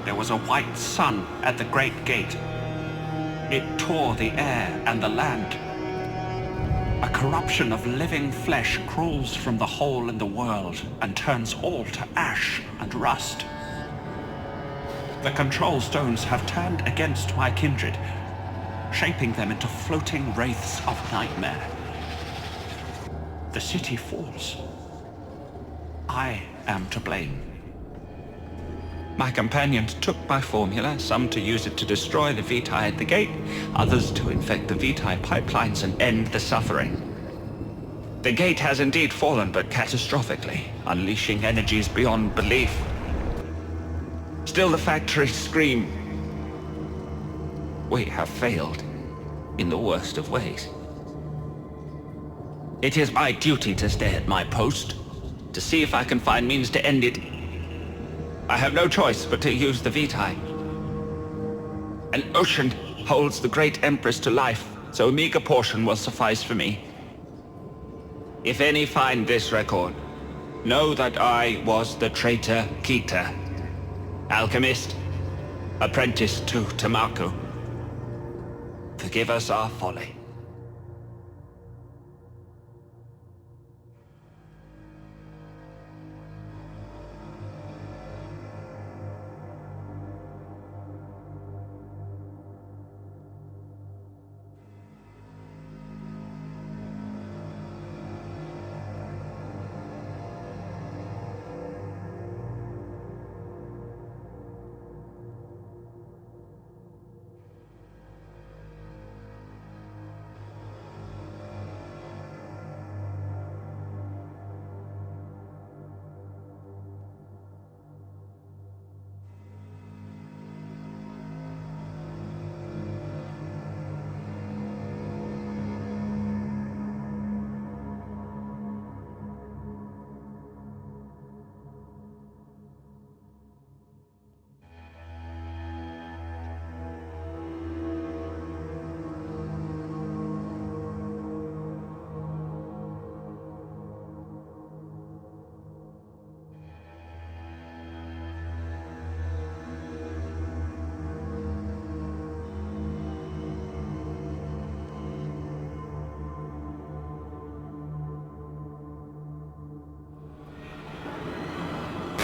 there was a white sun at the great gate. It tore the air and the land. A corruption of living flesh crawls from the hole in the world and turns all to ash and rust. The control stones have turned against my kindred, shaping them into floating wraiths of nightmare. The city falls. I am to blame. My companions took my formula, some to use it to destroy the Vitae at the gate, others to infect the Vitae pipelines and end the suffering. The gate has indeed fallen, but catastrophically, unleashing energies beyond belief. Still the factories scream. We have failed in the worst of ways. It is my duty to stay at my post, to see if I can find means to end it. I have no choice but to use the Vitae. An ocean holds the great Empress to life, so a meager portion will suffice for me. If any find this record, know that I was the traitor Kita, Alchemist, apprentice to Tamaku. Forgive us our folly.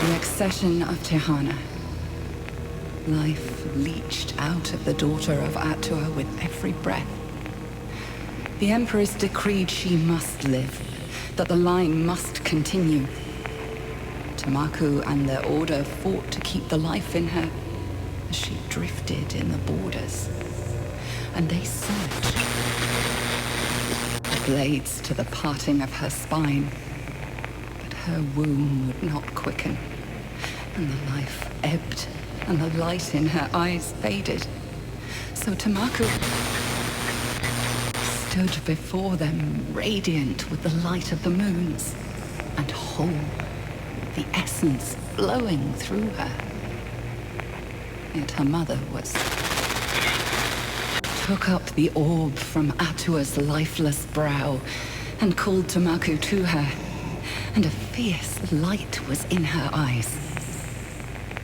The Ascension of Tihana. Life leached out of the daughter of Atua with every breath. The Emperor's decreed she must live, that the line must continue. Tamaku and their order fought to keep the life in her as she drifted in the borders. And they surged. The blades to the parting of her spine. But her womb would not quicken, and the life ebbed, and the light in her eyes faded. So Tamaku stood before them, radiant with the light of the moons, and whole, the essence flowing through her. Yet her mother took up the orb from Atua's lifeless brow, and called Tamaku to her, and a fierce light was in her eyes.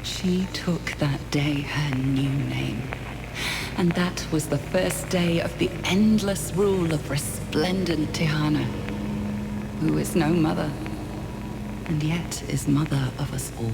She took that day her new name, and that was the first day of the endless rule of resplendent Tihana, who is no mother, and yet is mother of us all.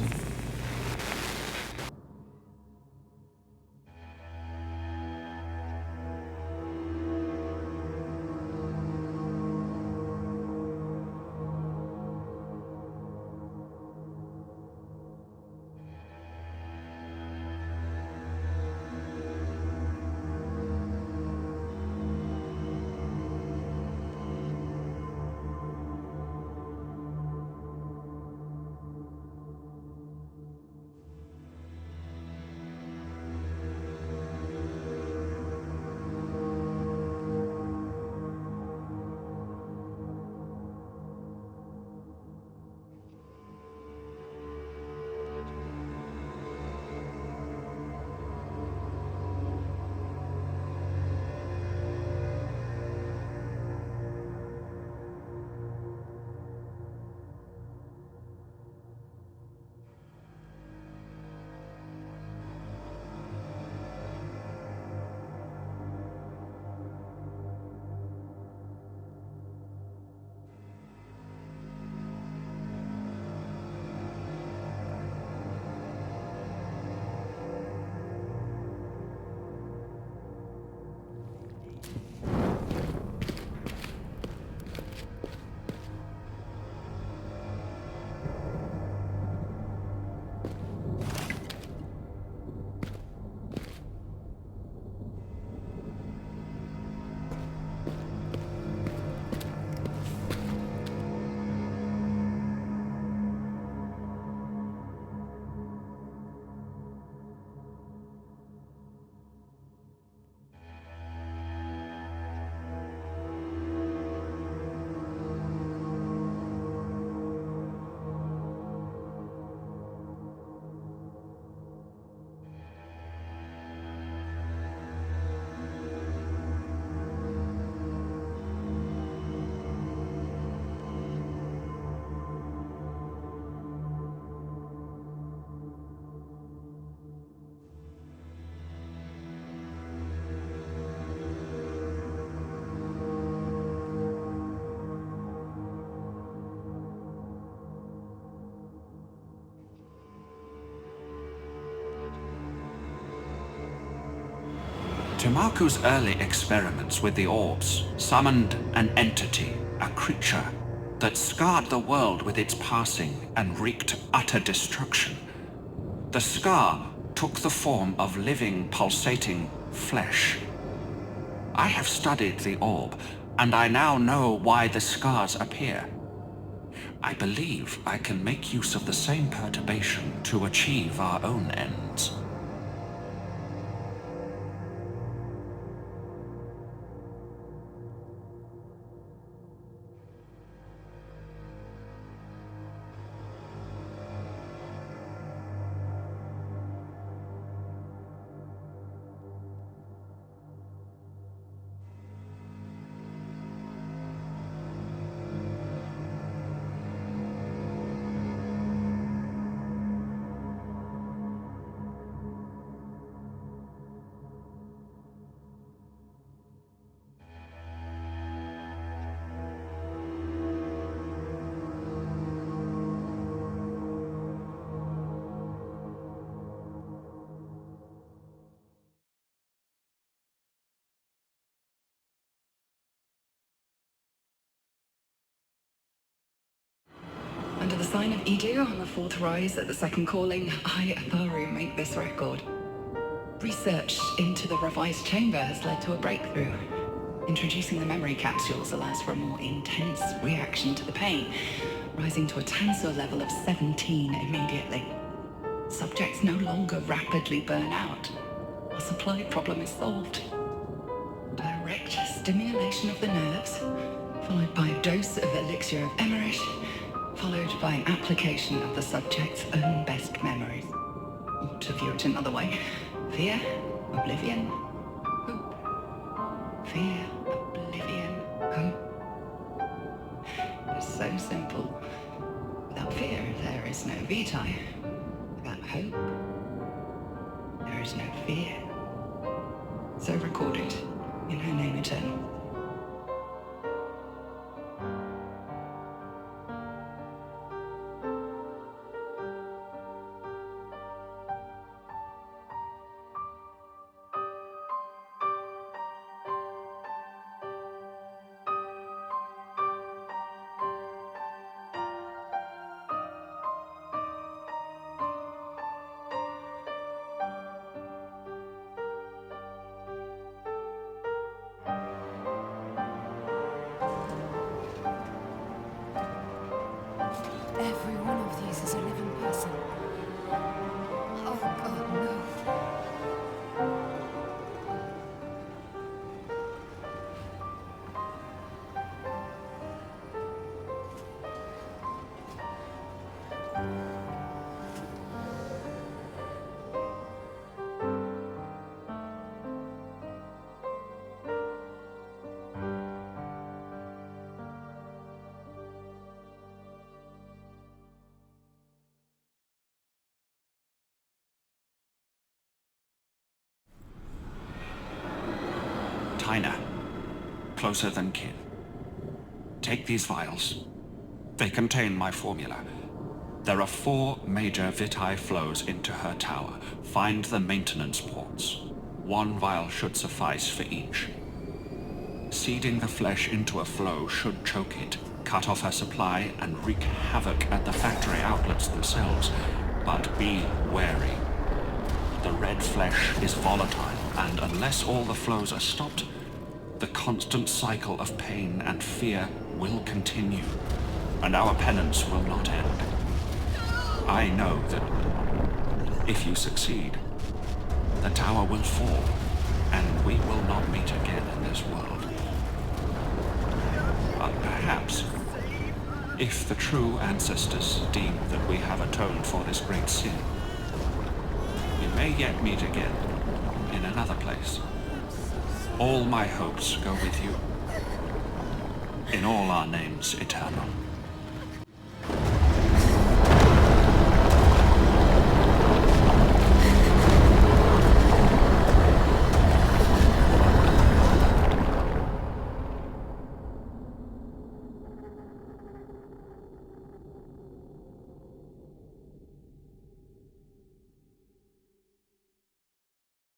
Tamaku's early experiments with the orbs summoned an entity, a creature, that scarred the world with its passing and wreaked utter destruction. The scar took the form of living, pulsating flesh. I have studied the orb, and I now know why the scars appear. I believe I can make use of the same perturbation to achieve our own ends. Under the sign of Idu on the fourth rise at the second calling, I, Atharu, make this record. Research into the revised chamber has led to a breakthrough. Introducing the memory capsules allows for a more intense reaction to the pain, rising to a tensor level of 17 immediately. Subjects no longer rapidly burn out. Our supply problem is solved. Direct stimulation of the nerves, followed by a dose of elixir of Emmerich, followed by an application of the subject's own best memories. Or to view it another way, fear, oblivion, hope. Fear, oblivion, hope. It's so simple. Without fear, there is no vitae. Without hope, there is no fear. So recorded in her name eternal. Every one of these is a living person. Oh God, no. Tihana, closer than kin. Take these vials. They contain my formula. There are 4 major vitae flows into her tower. Find the maintenance ports. 1 vial should suffice for each. Seeding the flesh into a flow should choke it, cut off her supply, and wreak havoc at the factory outlets themselves. But be wary. The red flesh is volatile, and unless all the flows are stopped, the constant cycle of pain and fear will continue, and our penance will not end. I know that if you succeed, the tower will fall, and we will not meet again in this world. But perhaps, if the true ancestors deem that we have atoned for this great sin, we may yet meet again in another place. All my hopes go with you. In all our names eternal.